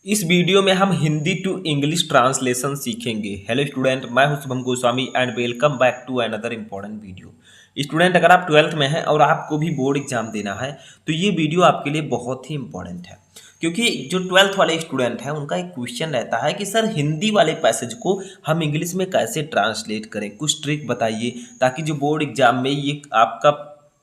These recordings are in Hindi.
इस वीडियो में हम हिंदी टू इंग्लिश ट्रांसलेशन सीखेंगे। हेलो स्टूडेंट, मैं हूं Shubham Goswami and welcome back to another important video. Student, अगर आप 12th में हैं और आपको भी बोर्ड एग्जाम देना है तो ये वीडियो आपके लिए बहुत ही इंपॉर्टेंट है, क्योंकि जो 12th वाले स्टूडेंट हैं उनका एक क्वेश्चन रहता है कि सर हिंदी वाले पैसेज को हम इंग्लिश में कैसे ट्रांसलेट करें, कुछ ट्रिक बताइए ताकि जो बोर्ड एग्जाम में ये आपका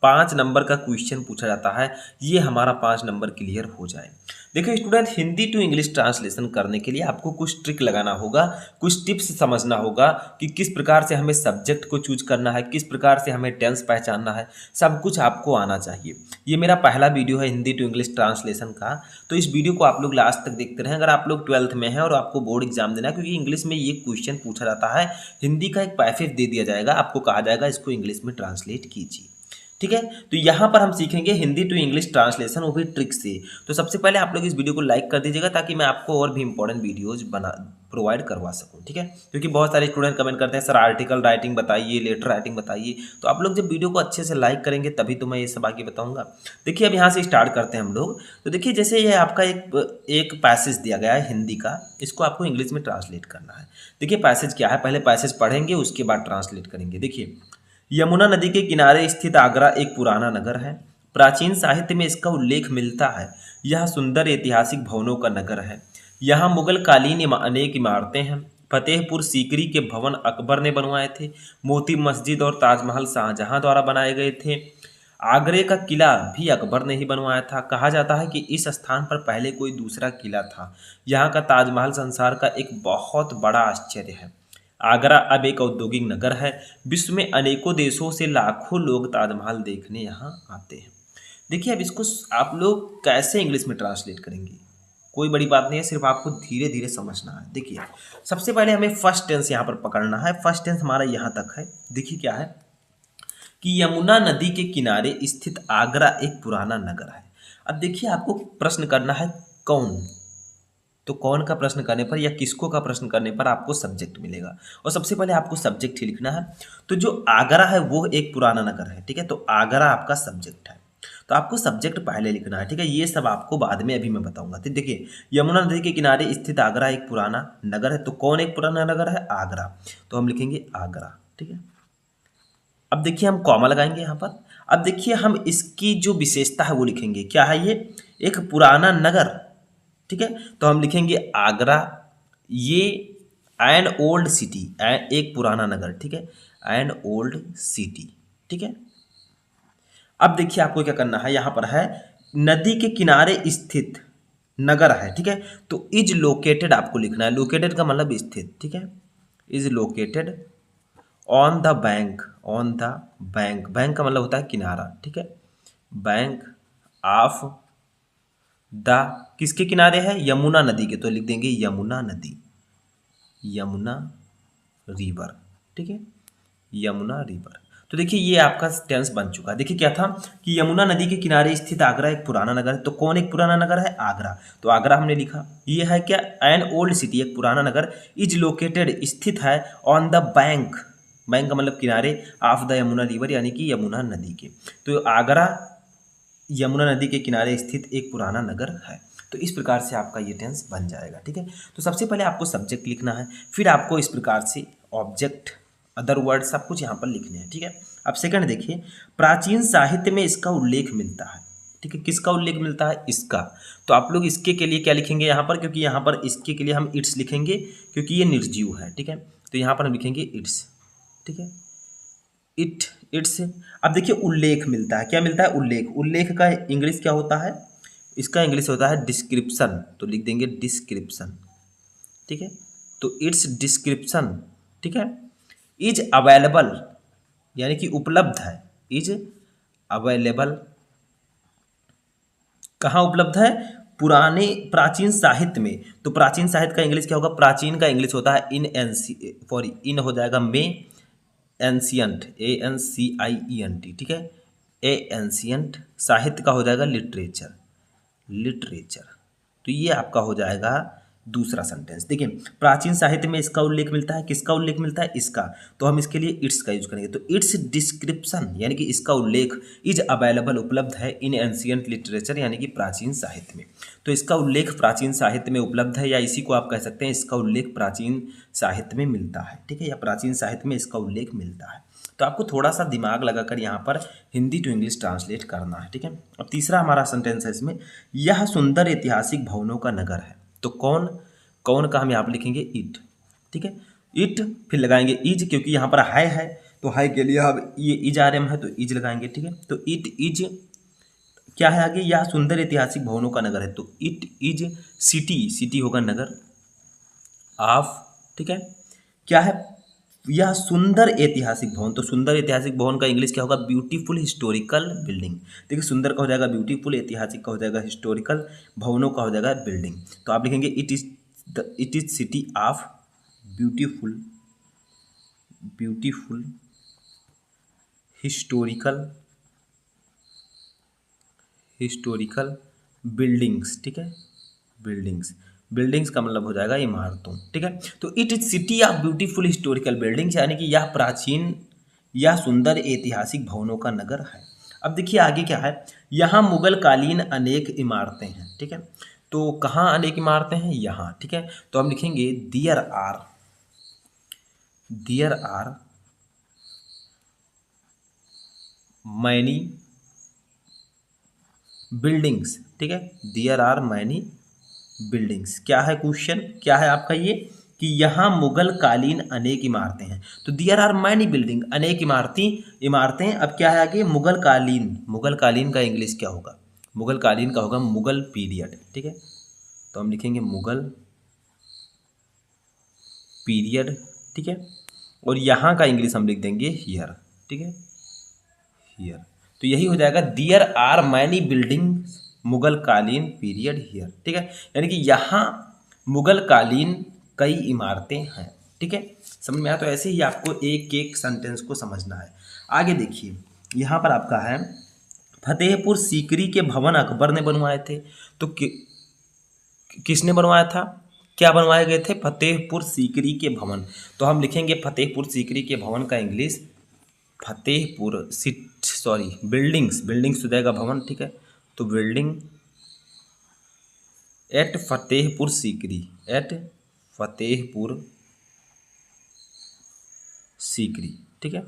5 नंबर का क्वेश्चन पूछा जाता है ये हमारा 5 नंबर क्लियर हो जाए। देखिए student, Hindi to English translation करने के लिए आपको कुछ ट्रिक लगाना होगा, कुछ टिप्स समझना होगा कि किस प्रकार से हमें सब्जेक्ट को चूज करना है, किस प्रकार से हमें टेंस पहचानना है, सब कुछ आपको आना चाहिए। ये मेरा पहला वीडियो है हिंदी टू इंग्लिश ट्रांसलेशन का, तो इस वीडियो को आप लोग लास्ट तक देखते रहें। अगर आप लोग 12th में हैं और आपको बोर्ड एग्जाम देना है, क्योंकि इंग्लिश में ये क्वेश्चन पूछा जाता है, हिंदी का एक पैसेज दे दिया जाएगा, आपको कहा जाएगा इसको इंग्लिश में ट्रांसलेट कीजिए। ठीक है, तो यहाँ पर हम सीखेंगे हिंदी टू इंग्लिश ट्रांसलेशन, वो भी ट्रिक से। तो सबसे पहले आप लोग इस वीडियो को लाइक कर दीजिएगा ताकि मैं आपको और भी इंपॉर्टेंट वीडियोज बना प्रोवाइड करवा सकूं। ठीक है, क्योंकि बहुत सारे स्टूडेंट कमेंट करते हैं सर आर्टिकल राइटिंग बताइए, लेटर राइटिंग बताइए। तो आप लोग जब वीडियो को अच्छे से लाइक करेंगे तभी तो मैं ये सब आगे बताऊंगा। देखिए अब यहाँ से स्टार्ट करते हैं हम लोग। तो देखिए जैसे ये आपका एक पैसेज दिया गया है हिंदी का, इसको आपको इंग्लिश में ट्रांसलेट करना है। देखिए पैसेज क्या है, पहले पैसेज पढ़ेंगे उसके बाद ट्रांसलेट करेंगे। देखिए, यमुना नदी के किनारे स्थित आगरा एक पुराना नगर है। प्राचीन साहित्य में इसका उल्लेख मिलता है। यह सुंदर ऐतिहासिक भवनों का नगर है। यहाँ मुगल कालीन अनेक इमारतें हैं। फतेहपुर सीकरी के भवन अकबर ने बनवाए थे। मोती मस्जिद और ताजमहल शाहजहां द्वारा बनाए गए थे। आगरे का किला भी अकबर ने ही बनवाया था। कहा जाता है कि इस स्थान पर पहले कोई दूसरा किला था। यहाँ का ताजमहल संसार का एक बहुत बड़ा आश्चर्य है। आगरा अब एक औद्योगिक नगर है। विश्व में अनेकों देशों से लाखों लोग ताजमहल देखने यहाँ आते हैं। देखिए अब इसको आप लोग कैसे इंग्लिश में ट्रांसलेट करेंगे, कोई बड़ी बात नहीं है, सिर्फ आपको धीरे धीरे समझना है। देखिए सबसे पहले हमें फर्स्ट टेंस यहाँ पर पकड़ना है। फर्स्ट टेंस हमारा यहाँ तक है। देखिए क्या है कि यमुना नदी के किनारे स्थित आगरा एक पुराना नगर है। अब देखिए आपको प्रश्न करना है कौन, तो कौन का प्रश्न करने पर या किसको का प्रश्न करने पर आपको सब्जेक्ट मिलेगा, और सबसे पहले आपको सब्जेक्ट ही लिखना है। तो जो आगरा है वो एक पुराना नगर है। ठीक है, तो आगरा आपका सब्जेक्ट है, तो आपको सब्जेक्ट पहले लिखना है। ठीक है, ये सब आपको बाद में अभी मैं बताऊंगा। तो देखिए यमुना नदी के किनारे स्थित आगरा एक पुराना नगर है, तो कौन एक पुराना नगर है, आगरा, तो हम लिखेंगे आगरा। ठीक है, अब देखिए हम कॉमा लगाएंगे यहाँ पर। अब देखिए हम इसकी जो विशेषता है वो लिखेंगे। क्या है ये, एक पुराना नगर। ठीक है, तो हम लिखेंगे आगरा, ये एन ओल्ड सिटी, एक पुराना नगर। ठीक है, एन ओल्ड सिटी। ठीक है, अब देखिए आपको क्या करना है, यहाँ पर है नदी के किनारे स्थित नगर है। ठीक है, तो इज लोकेटेड आपको लिखना है। लोकेटेड का मतलब स्थित। ठीक है, is located on the bank, on the bank, bank का मतलब होता है किनारा। ठीक है, बैंक ऑफ द, किसके किनारे है, यमुना नदी के, तो लिख देंगे यमुना नदी, यमुना रिवर। ठीक है, यमुना रिवर। तो देखिए ये आपका टेंस बन चुका है। देखिए क्या था कि यमुना नदी के किनारे स्थित आगरा एक पुराना नगर है, तो कौन एक पुराना नगर है, आगरा, तो आगरा हमने लिखा। ये है क्या, एन ओल्ड सिटी, एक पुराना नगर, इज लोकेटेड स्थित है, ऑन द बैंक, बैंक का मतलब किनारे, ऑफ द यमुना रिवर यानी कि यमुना नदी के, तो आगरा यमुना नदी के किनारे स्थित एक पुराना नगर है। तो इस प्रकार से आपका ये टेंस बन जाएगा। ठीक है, तो सबसे पहले आपको सब्जेक्ट लिखना है, फिर आपको इस प्रकार से ऑब्जेक्ट, अदर वर्ड सब कुछ यहाँ पर लिखने हैं। ठीक है, अब सेकंड देखिए, प्राचीन साहित्य में इसका उल्लेख मिलता है। ठीक है, किसका उल्लेख मिलता है, इसका, तो आप लोग इसके के लिए क्या लिखेंगे यहाँ पर, क्योंकि यहाँ पर इसके के लिए हम इट्स लिखेंगे क्योंकि ये निर्जीव है। ठीक है, तो यहाँ पर हम लिखेंगे इट्स। ठीक है, इट, इट्स। अब देखिए उल्लेख मिलता है, क्या मिलता है, उल्लेख, उल्लेख का इंग्लिश क्या होता है, इसका इंग्लिश होता है डिस्क्रिप्शन, तो लिख देंगे डिस्क्रिप्शन। ठीक है, तो इट्स डिस्क्रिप्शन। ठीक है, इज अवेलेबल यानी कि उपलब्ध है, इज अवेलेबल, कहाँ उपलब्ध है, पुराने प्राचीन साहित्य में, तो प्राचीन साहित्य का इंग्लिश क्या होगा, प्राचीन का इंग्लिश होता है इन, एनसी सॉरी इन हो जाएगा में, एंशियंट, ANCIENT। ठीक है, ए एंशियंट, साहित्य का हो जाएगा लिटरेचर, लिटरेचर, तो ये आपका हो जाएगा दूसरा सेंटेंस देखिए, प्राचीन साहित्य में इसका उल्लेख मिलता है, किसका उल्लेख मिलता है, इसका। तो हम इसके लिए इट्स का यूज करेंगे। तो इट्स डिस्क्रिप्शन यानी कि इसका उल्लेख इज अवेलेबल उपलब्ध है इन एंशियंट लिटरेचर यानी कि प्राचीन साहित्य में। तो इसका उल्लेख प्राचीन साहित्य में उपलब्ध है, या इसी को आप कह सकते हैं इसका उल्लेख प्राचीन साहित्य में मिलता है, ठीक है, या प्राचीन साहित्य में इसका उल्लेख मिलता है। तो आपको थोड़ा सा दिमाग लगाकर यहाँ पर हिंदी टू इंग्लिश ट्रांसलेट करना है, ठीक है। अब तीसरा हमारा सेंटेंस है इसमें, यह सुंदर ऐतिहासिक भवनों का नगर है। तो कौन कौन का हम यहाँ पर लिखेंगे, इट, ठीक है। इट फिर लगाएंगे इज, क्योंकि यहाँ पर है तो हाई के लिए अब ये इज आर एम है तो इज लगाएंगे, ठीक है। तो इट इज क्या है आगे, यह सुंदर ऐतिहासिक भवनों का नगर है। तो इट इज सिटी, सिटी होगा नगर ऑफ, ठीक है। क्या है, यह सुंदर ऐतिहासिक भवन। तो सुंदर ऐतिहासिक भवन का इंग्लिश क्या होगा, ब्यूटीफुल हिस्टोरिकल बिल्डिंग। देखिए सुंदर का हो जाएगा ब्यूटीफुल, ऐतिहासिक का हो जाएगा हिस्टोरिकल, भवनों का हो जाएगा बिल्डिंग। तो आप लिखेंगे it is city of beautiful beautiful historical buildings, ठीक है, बिल्डिंग्स। बिल्डिंग्स का मतलब हो जाएगा इमारतों, ठीक है। तो it is city of beautiful historical buildings यानी कि यह प्राचीन या सुंदर ऐतिहासिक भवनों का नगर है। अब देखिए आगे क्या है, यहाँ मुगल कालीन अनेक इमारतें हैं, ठीक है। तो कहाँ अनेक इमारतें हैं, यहाँ, ठीक है। तो हम लिखेंगे देयर आर मैनी बिल्डिंग्स, ठीक है, देयर आर मैनी बिल्डिंग्स। क्या है क्वेश्चन, क्या है आपका ये, कि यहाँ मुगल कालीन अनेक इमारतें हैं। तो देयर आर मैनी बिल्डिंग, अनेक इमारतें। अब क्या है आगे, मुगल कालीन, मुगल कालीन का इंग्लिश क्या होगा, मुगल कालीन का होगा मुगल पीरियड, ठीक है। तो हम लिखेंगे मुगल पीरियड, ठीक है। और यहाँ का इंग्लिश हम लिख देंगे हियर, ठीक है, हियर। तो यही हो जाएगा, there are many building Mughal कालीन पीरियड हियर, ठीक है। यानी कि यहाँ मुगल कालीन कई इमारतें हैं, ठीक है। समझ में आया। तो ऐसे ही आपको एक एक सेंटेंस को समझना है। आगे देखिए, यहाँ पर आपका है, फतेहपुर सीकरी के भवन अकबर ने बनवाए थे। तो किसने बनवाया था, क्या बनवाए गए थे, फतेहपुर सीकरी के भवन। तो हम लिखेंगे फतेहपुर सीकरी के भवन का इंग्लिश फतेहपुर बिल्डिंग्स हो जाएगा भवन, ठीक है। तो बिल्डिंग एट फतेहपुर सीकरी, ठीक है।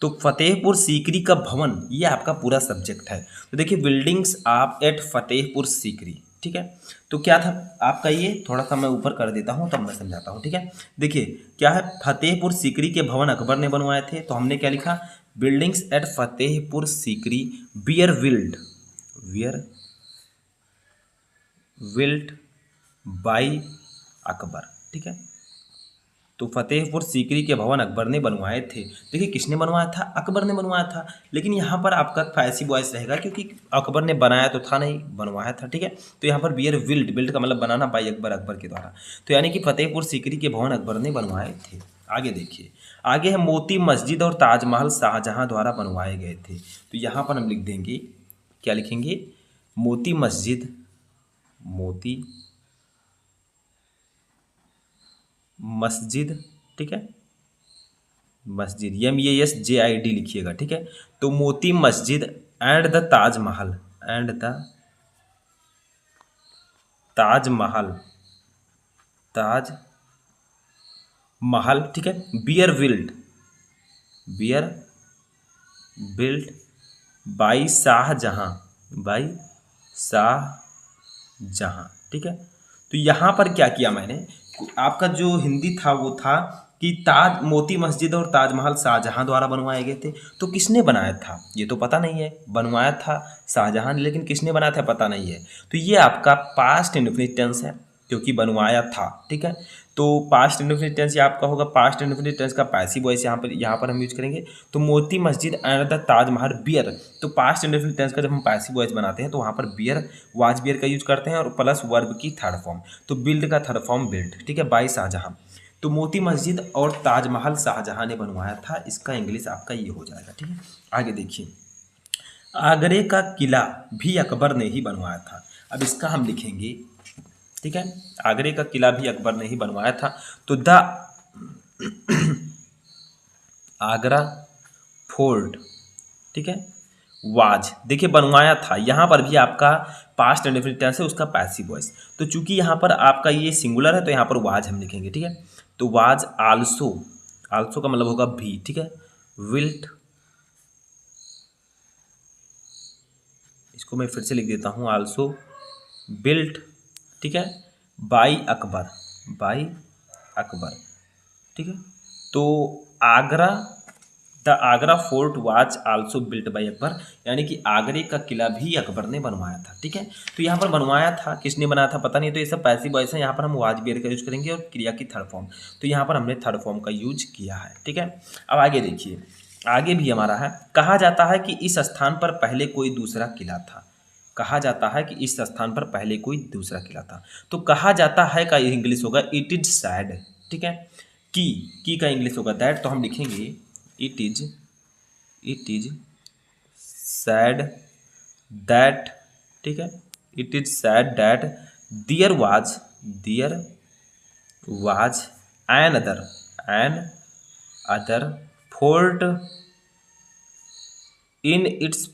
तो फतेहपुर सीकरी का भवन ये आपका पूरा सब्जेक्ट है। तो देखिए बिल्डिंग्स आप एट फतेहपुर सीकरी, ठीक है। तो क्या था आपका ये, थोड़ा सा मैं ऊपर कर देता हूँ तब मैं समझाता हूँ, ठीक है। देखिए क्या है, फतेहपुर सीकरी के भवन अकबर ने बनवाए थे। तो हमने क्या लिखा, buildings at Fatehpur Sikri were built by Akbar, ठीक है। तो फतेहपुर सीकरी के भवन अकबर ने बनवाए थे। देखिए किसने बनवाया था, अकबर ने बनवाया था। लेकिन यहाँ पर आपका पैसिव वॉइस रहेगा क्योंकि अकबर ने बनाया तो था नहीं, बनवाया था, ठीक है। तो यहाँ पर बियर बिल्ड का मतलब बनाना बाई अकबर, अकबर के द्वारा। तो यानी कि फतेहपुर सीकरी के भवन अकबर ने बनवाए थे। आगे देखिए, आगे है मोती मस्जिद और ताजमहल शाहजहां द्वारा बनवाए गए थे। तो यहाँ पर हम लिख देंगे, क्या लिखेंगे, मोती मस्जिद, ठीक है, मस्जिद MASJID लिखिएगा, ठीक है। तो मोती मस्जिद एंड द ताजमहल ताजमहल, ठीक है, बियर बिल्ट बाई शाहजहां, ठीक है। तो यहाँ पर क्या किया मैंने, आपका जो हिंदी था वो था कि मोती मस्जिद और ताजमहल शाहजहां द्वारा बनवाए गए थे। तो किसने बनाया था ये तो पता नहीं है, बनवाया था शाहजहां ने, लेकिन किसने बनाया था पता नहीं है। तो ये आपका पास्ट इंडेफिनिट टेंस है क्योंकि बनवाया था, ठीक है। तो पास्ट इंडेफिनिट टेंस ये आपका होगा, पास्ट इंडेफिनिट टेंस का पैसिव वॉइस यहाँ पर हम यूज करेंगे। तो Moti Masjid and the Taj Mahal beer, तो पास्ट इंडेफिनिट टेंस का जब हम पैसिव वॉइस बनाते हैं तो वहाँ पर बियर वाज बियर का यूज करते हैं और प्लस वर्ब की थर्ड फॉर्म। तो बिल्ड का थर्ड फॉर्म बिल्ड, ठीक है, बाई शाहजहां। तो मोती मस्जिद और ताजमहल शाहजहां ने बनवाया था, इसका इंग्लिश आपका ये हो जाएगा, ठीक है। आगे देखिए, आगरे का किला भी अकबर ने ही बनवाया था। अब इसका हम लिखेंगे ठीक है, आगरे का किला भी अकबर ने ही बनवाया था। तो द आगरा फोर्ट, ठीक है, वाज, देखिए बनवाया था, यहाँ पर भी आपका पास्ट इंडेफिनिट टेंस है, उसका पैसिव वॉइस। तो चूंकि यहाँ पर आपका ये सिंगुलर है तो यहाँ पर वाज हम लिखेंगे, ठीक है। तो वाज आल्सो, आल्सो का मतलब होगा भी, ठीक है। विल्ट, इसको मैं फिर से लिख देता हूँ, आल्सो बिल्ट, ठीक है, बाई अकबर, बाई अकबर, ठीक है। तो Agra, the Agra fort was also built by Akbar, यानी कि आगरे का किला भी अकबर ने बनवाया था, ठीक है। तो यहाँ पर बनवाया था, किसने बनाया था पता नहीं, तो ये सब पैसिव वॉइस है। यहाँ पर हम वाज बियर का यूज करेंगे और क्रिया की थर्ड फॉर्म, तो यहाँ पर हमने थर्ड फॉर्म का यूज किया है, ठीक है। अब आगे देखिए, आगे भी हमारा है, कहा जाता है कि इस स्थान पर पहले कोई दूसरा किला था। कहा जाता है कि इस स्थान पर पहले कोई दूसरा किला था। तो कहा जाता है का इंग्लिश होगा इट इज सैड, ठीक है। की का इंग्लिश होगा दैट, तो हम लिखेंगे इट इज सैड दैट, ठीक है, it is said that there was another fort in its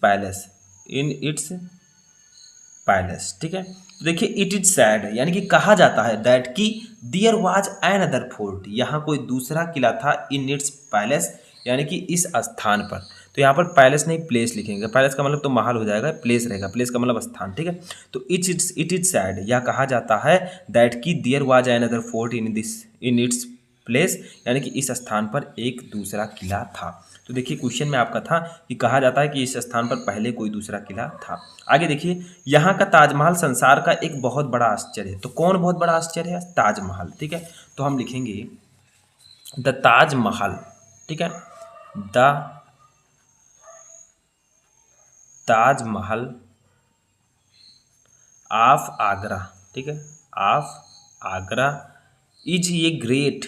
palace, ठीक है। तो देखिए इट इज सैड, यानी कि कहा जाता है दैट कि there was another fort, यहाँ कोई दूसरा किला था, इन इट्स पैलेस, यानी कि इस स्थान पर। तो यहाँ पर पैलेस नहीं प्लेस लिखेंगे, पैलेस का मतलब तो महल हो जाएगा, प्लेस रहेगा, प्लेस का मतलब स्थान, ठीक है। तो इट इज सैड, यह कहा जाता है दैट कि there was another fort in its place, यानी कि इस स्थान पर एक दूसरा किला था। तो देखिए क्वेश्चन में आपका था कि कहा जाता है कि इस स्थान पर पहले कोई दूसरा किला था। आगे देखिए, यहाँ का ताजमहल संसार का एक बहुत बड़ा आश्चर्य है। तो कौन बहुत बड़ा आश्चर्य है? ताजमहल, ठीक है। तो हम लिखेंगे द ताजमहल, ठीक है, द ताजमहल ऑफ आगरा, ठीक है, ऑफ आगरा इज ये ग्रेट,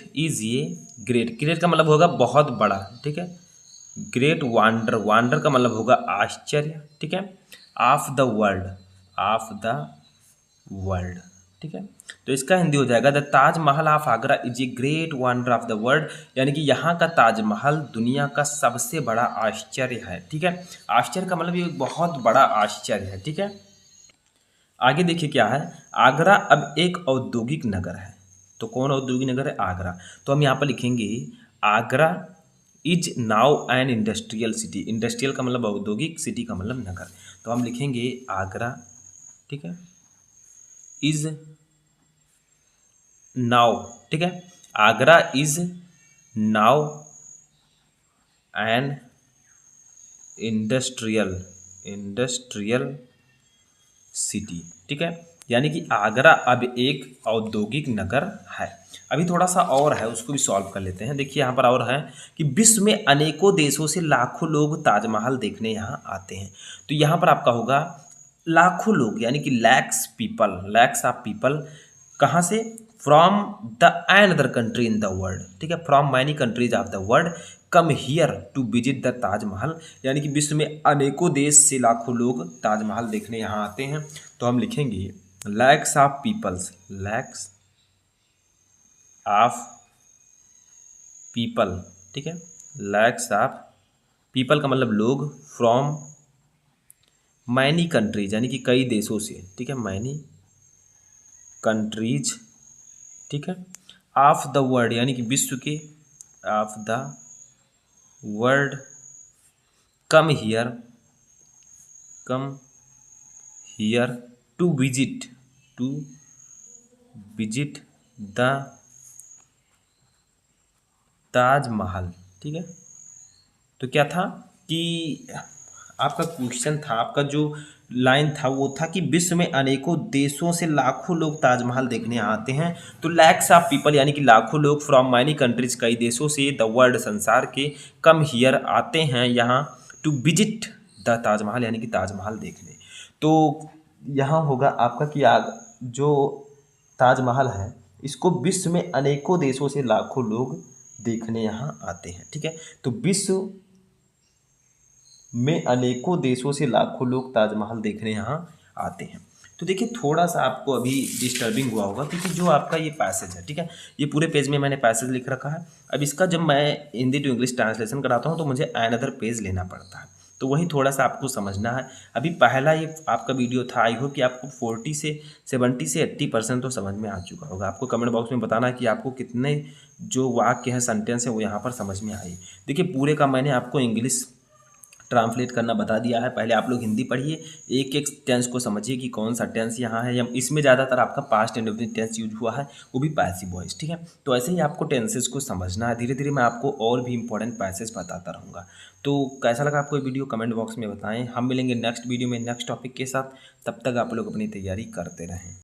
ग्रेट का मतलब होगा बहुत बड़ा, ठीक है। ग्रेट वांडर, वांडर का मतलब होगा आश्चर्य, ठीक है। ऑफ द वर्ल्ड, ठीक है। तो इसका हिंदी हो जाएगा the Taj Mahal of Agra is a great wonder of the world, यानी कि यहाँ का ताजमहल दुनिया का सबसे बड़ा आश्चर्य है, ठीक है। आश्चर्य का मतलब ये बहुत बड़ा आश्चर्य है, ठीक है। आगे देखिए क्या है, आगरा अब एक औद्योगिक नगर है। तो कौन औद्योगिक नगर है? आगरा। तो हम यहाँ पर लिखेंगे Agra is now an industrial city, industrial का मतलब औद्योगिक, सिटी का मतलब नगर। तो हम लिखेंगे आगरा, ठीक है, इज नाउ, ठीक है, Agra is now an industrial city, ठीक है, यानी कि आगरा अब एक औद्योगिक नगर है। अभी थोड़ा सा और है, उसको भी सॉल्व कर लेते हैं। देखिए यहाँ पर और है कि विश्व में अनेकों देशों से लाखों लोग ताजमहल देखने यहाँ आते हैं। तो यहाँ पर आपका होगा लाखों लोग, यानी कि लैक्स ऑफ पीपल, कहाँ से? From the another country in the world, ठीक है, from many countries of the world come here to visit the Taj Mahal, यानी कि विश्व में अनेकों देश से लाखों लोग ताजमहल देखने यहाँ आते हैं। तो हम लिखेंगे लैक्स ऑफ पीपल, ठीक है, लैक्स ऑफ पीपल का मतलब लोग, फ्रॉम मैनी कंट्रीज, यानी कि कई देशों से, ठीक है, मैनी कंट्रीज, ठीक है, ऑफ द वर्ल्ड, यानी कि विश्व के, of the world come here to visit the Taj Mahal, ठीक है। तो क्या था कि आपका क्वेश्चन था, आपका जो लाइन था वो था कि विश्व में अनेकों देशों से लाखों लोग ताजमहल देखने आते हैं। तो लैक्स ऑफ पीपल, यानी कि लाखों लोग, फ्रॉम मैनी कंट्रीज, कई देशों से, द वर्ल्ड संसार के, कम हियर आते हैं यहाँ, टू विजिट द ताजमहल, यानी कि ताजमहल देखने। तो यहाँ होगा आपका कि जो ताजमहल है इसको विश्व में अनेकों देशों से लाखों लोग देखने यहाँ आते हैं, ठीक है। तो विश्व में अनेकों देशों से लाखों लोग ताजमहल देखने यहाँ आते हैं। तो देखिए थोड़ा सा आपको अभी डिस्टर्बिंग हुआ होगा, क्योंकि जो आपका ये पैसेज है, ठीक है, ये पूरे पेज में मैंने पैसेज लिख रखा है। अब इसका जब मैं हिंदी टू इंग्लिश ट्रांसलेशन कराता हूँ तो मुझे अनदर पेज लेना पड़ता है, तो वही थोड़ा सा आपको समझना है। अभी पहला ये आपका वीडियो था, आई होप कि आपको 70 से 80% तो समझ में आ चुका होगा। आपको कमेंट बॉक्स में बताना है कि आपको कितने जो वाक्य हैं, सेंटेंस है, वो यहाँ पर समझ में आए। देखिए पूरे का मैंने आपको इंग्लिश ट्रांसलेट करना बता दिया है। पहले आप लोग हिंदी पढ़िए, एक एक टेंस को समझिए कि कौन सा टेंस यहाँ है, या इसमें ज़्यादातर आपका पास्ट इंडेफिनिट टेंस यूज हुआ है, वो भी पैसिव वॉइस, ठीक है। तो ऐसे ही आपको टेंसेस को समझना है। धीरे धीरे मैं आपको और भी इंपॉर्टेंट पैसेज बताता रहूँगा। तो कैसा लगा आपको ये वीडियो, कमेंट बॉक्स में बताएं। हम मिलेंगे नेक्स्ट वीडियो में नेक्स्ट टॉपिक के साथ। तब तक आप लोग अपनी तैयारी करते रहें।